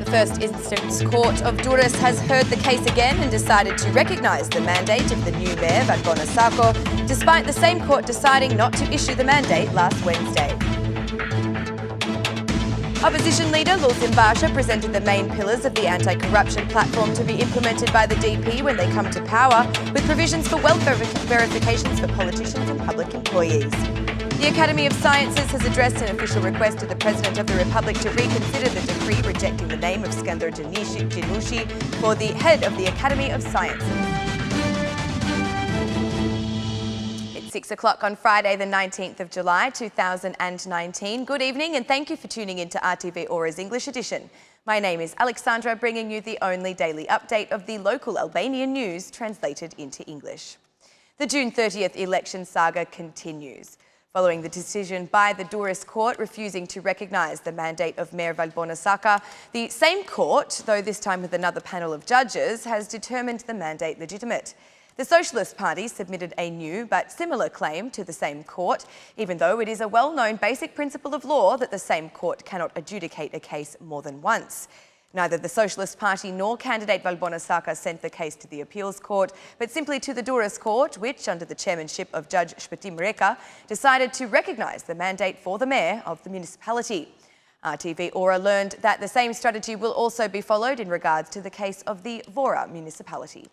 The First Instance Court of Durrës has heard the case again and decided to recognise the mandate of the new mayor, Valbona Sako, despite the same court deciding not to issue the mandate last Wednesday. Opposition leader Lawson Basha presented the main pillars of the anti-corruption platform to be implemented by the DP when they come to power, with provisions for wealth verifications for politicians and public employees. The Academy of Sciences has addressed an official request to the President of the Republic to reconsider the decree rejecting the name of Skandar Janoushi for the head of the Academy of Sciences. It's 6 o'clock on Friday, the 19th of July, 2019. Good evening and thank you for tuning in to RTV Ora's English edition. My name is Alexandra, bringing you the only daily update of the local Albanian news translated into English. The June 30th election saga continues. Following the decision by the Durrës court refusing to recognise the mandate of Mayor Valbona Sako, the same court, though this time with another panel of judges, has determined the mandate legitimate. The Socialist Party submitted a new but similar claim to the same court, even though it is a well-known basic principle of law that the same court cannot adjudicate a case more than once. Neither the Socialist Party nor candidate Valbona Sako sent the case to the appeals court, but simply to the Durrës court, which, under the chairmanship of Judge Shpetim Reka, decided to recognise the mandate for the mayor of the municipality. RTV Ora learned that the same strategy will also be followed in regards to the case of the Vora municipality.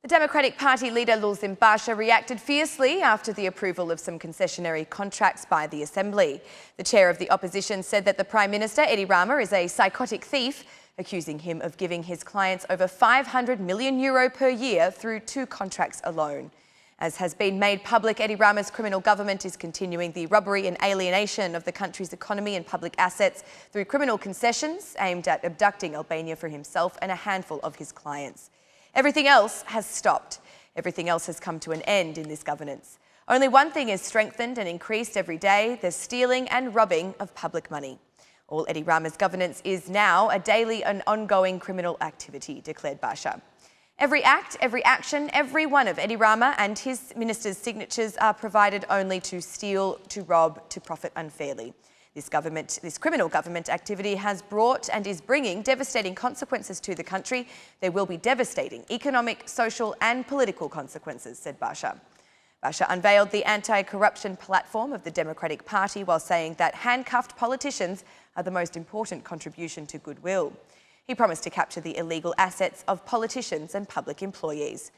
The Democratic Party leader Lawson Basha reacted fiercely after the approval of some concessionary contracts by the Assembly. The chair of the opposition said that the Prime Minister, Edi Rama, is a psychotic thief, accusing him of giving his clients over €500 million per year through 2 contracts alone. As has been made public, Edi Rama's criminal government is continuing the robbery and alienation of the country's economy and public assets through criminal concessions aimed at abducting Albania for himself and a handful of his clients. Everything else has stopped. Everything else has come to an end in this governance. Only one thing is strengthened and increased every day: the stealing and robbing of public money. All Edi Rama's governance is now a daily and ongoing criminal activity, declared Basha. Every act, every action, every one of Edi Rama and his ministers' signatures are provided only to steal, to rob, to profit unfairly. This criminal government activity has brought and is bringing devastating consequences to the country. There will be devastating economic, social and political consequences, said Basha. Basha unveiled the anti-corruption platform of the Democratic Party while saying that handcuffed politicians are the most important contribution to goodwill. He promised to capture the illegal assets of politicians and public employees.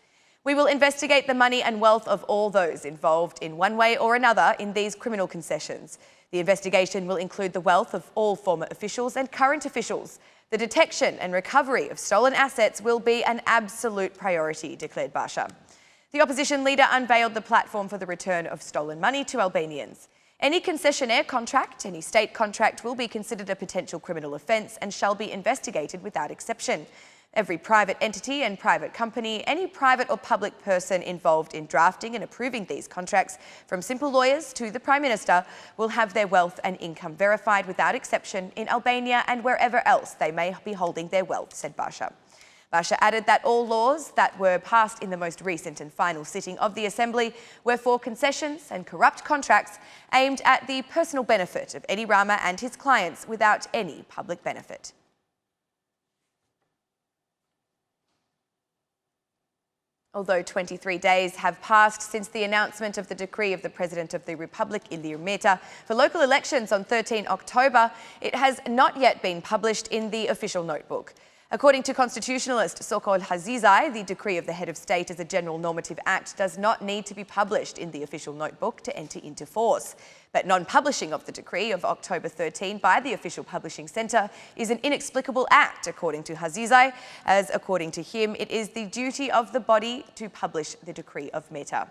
We will investigate the money and wealth of all those involved in one way or another in these criminal concessions. The investigation will include the wealth of all former officials and current officials. The detection and recovery of stolen assets will be an absolute priority, declared Basha. The opposition leader unveiled the platform for the return of stolen money to Albanians. Any concessionaire contract, any state contract, will be considered a potential criminal offence and shall be investigated without exception. Every private entity and private company, any private or public person involved in drafting and approving these contracts, from simple lawyers to the Prime Minister, will have their wealth and income verified without exception in Albania and wherever else they may be holding their wealth, said Basha. Basha added that all laws that were passed in the most recent and final sitting of the Assembly were for concessions and corrupt contracts aimed at the personal benefit of Edi Rama and his clients without any public benefit. Although 23 days have passed since the announcement of the decree of the President of the Republic, Ilir Meta, for local elections on 13 October, it has not yet been published in the official notebook. According to constitutionalist Sokol Hazizai, the decree of the head of state as a general normative act does not need to be published in the official notebook to enter into force. But non-publishing of the decree of October 13 by the official publishing centre is an inexplicable act, according to Hazizai, as according to him, it is the duty of the body to publish the decree of Meta.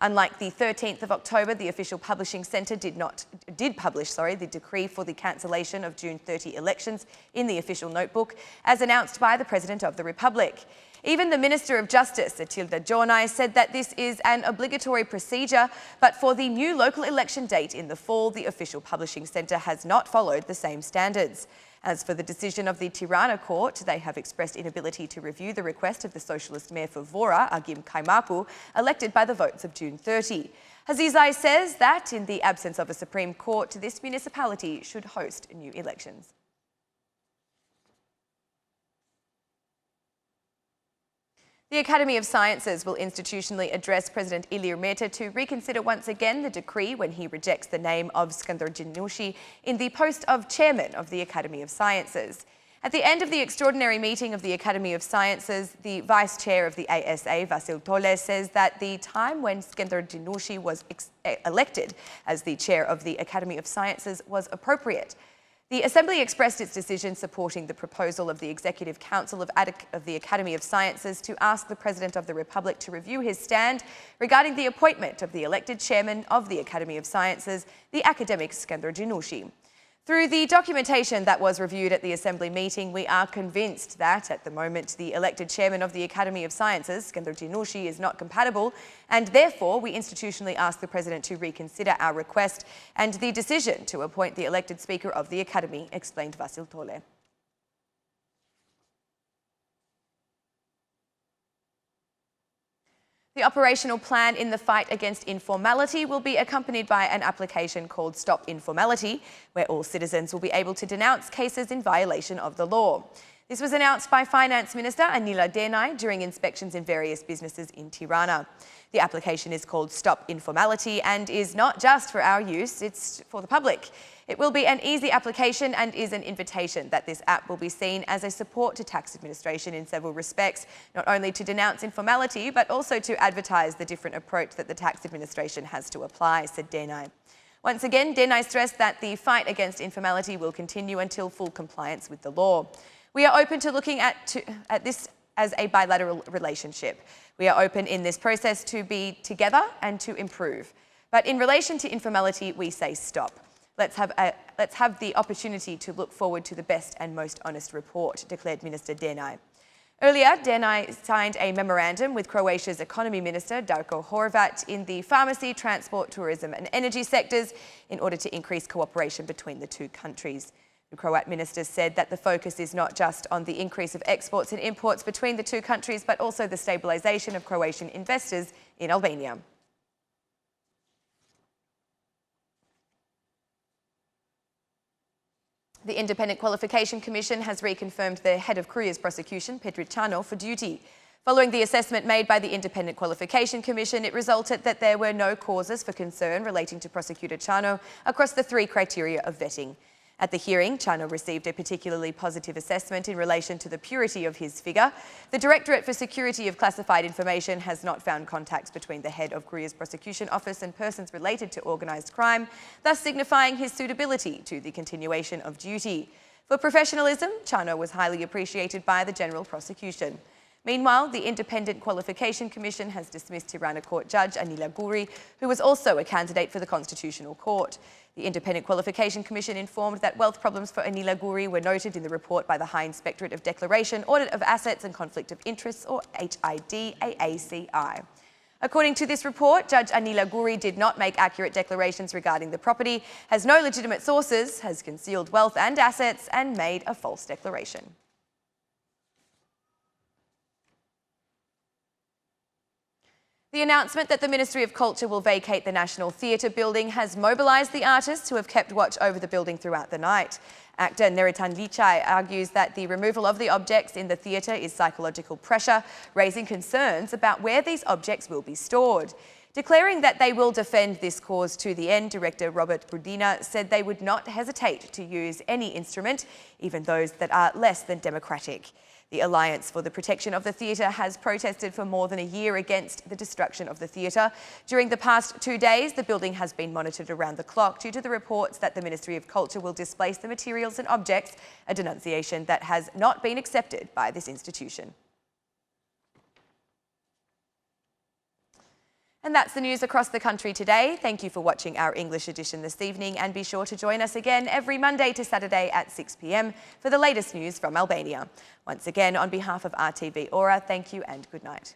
Unlike the 13th of October, the official publishing centre did publish the decree for the cancellation of June 30 elections in the official notebook, as announced by the President of the Republic. Even the Minister of Justice, Atilda Jornai, said that this is an obligatory procedure, but for the new local election date in the fall, the official publishing centre has not followed the same standards. As for the decision of the Tirana court, they have expressed inability to review the request of the socialist mayor for Vora, Agim Kaimaku, elected by the votes of June 30. Hazizai says that in the absence of a Supreme Court, this municipality should host new elections. The Academy of Sciences will institutionally address President Ilir Meta to reconsider once again the decree when he rejects the name of Skandar Jinushi in the post of Chairman of the Academy of Sciences. At the end of the extraordinary meeting of the Academy of Sciences, the Vice Chair of the ASA, Vasil Tole, says that the time when Skandar Jinushi was elected as the Chair of the Academy of Sciences was appropriate. The Assembly expressed its decision supporting the proposal of the Executive Council of the Academy of Sciences to ask the President of the Republic to review his stand regarding the appointment of the elected Chairman of the Academy of Sciences, the academic Skandar Jinushi. Through the documentation that was reviewed at the Assembly meeting, we are convinced that, at the moment, the elected Chairman of the Academy of Sciences, Skandar Jinushi, is not compatible, and therefore we institutionally ask the President to reconsider our request and the decision to appoint the elected Speaker of the Academy, explained Vasil Tole. The operational plan in the fight against informality will be accompanied by an application called Stop Informality, where all citizens will be able to denounce cases in violation of the law. This was announced by Finance Minister Anila Denai during inspections in various businesses in Tirana. The application is called Stop Informality and is not just for our use, it's for the public. It will be an easy application and is an invitation that this app will be seen as a support to tax administration in several respects, not only to denounce informality, but also to advertise the different approach that the tax administration has to apply, said Denai. Once again, Denai stressed that the fight against informality will continue until full compliance with the law. We are open to looking at this as a bilateral relationship. We are open in this process to be together and to improve. But in relation to informality, we say stop. Let's have the opportunity to look forward to the best and most honest report, declared Minister Denai. Earlier, Denai signed a memorandum with Croatia's Economy Minister, Darko Horvat, in the pharmacy, transport, tourism and energy sectors in order to increase cooperation between the two countries. The Croat minister said that the focus is not just on the increase of exports and imports between the two countries, but also the stabilisation of Croatian investors in Albania. The Independent Qualification Commission has reconfirmed the head of Korea's prosecution, Petrit Chano, for duty. Following the assessment made by the Independent Qualification Commission, it resulted that there were no causes for concern relating to Prosecutor Chano across the three criteria of vetting. At the hearing, Chano received a particularly positive assessment in relation to the purity of his figure. The Directorate for Security of Classified Information has not found contacts between the head of Korea's prosecution office and persons related to organised crime, thus signifying his suitability to the continuation of duty. For professionalism, Chano was highly appreciated by the General Prosecution. Meanwhile, the Independent Qualification Commission has dismissed Tirana Court Judge Anila Guri, who was also a candidate for the Constitutional Court. The Independent Qualification Commission informed that wealth problems for Anila Guri were noted in the report by the High Inspectorate of Declaration, Audit of Assets and Conflict of Interests, or HID-AACI. According to this report, Judge Anila Guri did not make accurate declarations regarding the property, has no legitimate sources, has concealed wealth and assets, and made a false declaration. The announcement that the Ministry of Culture will vacate the National Theatre building has mobilised the artists who have kept watch over the building throughout the night. Actor Neritan Lichai argues that the removal of the objects in the theatre is psychological pressure, raising concerns about where these objects will be stored. Declaring that they will defend this cause to the end, director Robert Budina said they would not hesitate to use any instrument, even those that are less than democratic. The Alliance for the Protection of the Theatre has protested for more than a year against the destruction of the theatre. During the past 2 days, the building has been monitored around the clock due to the reports that the Ministry of Culture will displace the materials and objects, a denunciation that has not been accepted by this institution. And that's the news across the country today. Thank you for watching our English edition this evening, and be sure to join us again every Monday to Saturday at 6 p.m. for the latest news from Albania. Once again, on behalf of RTV Ora, thank you and good night.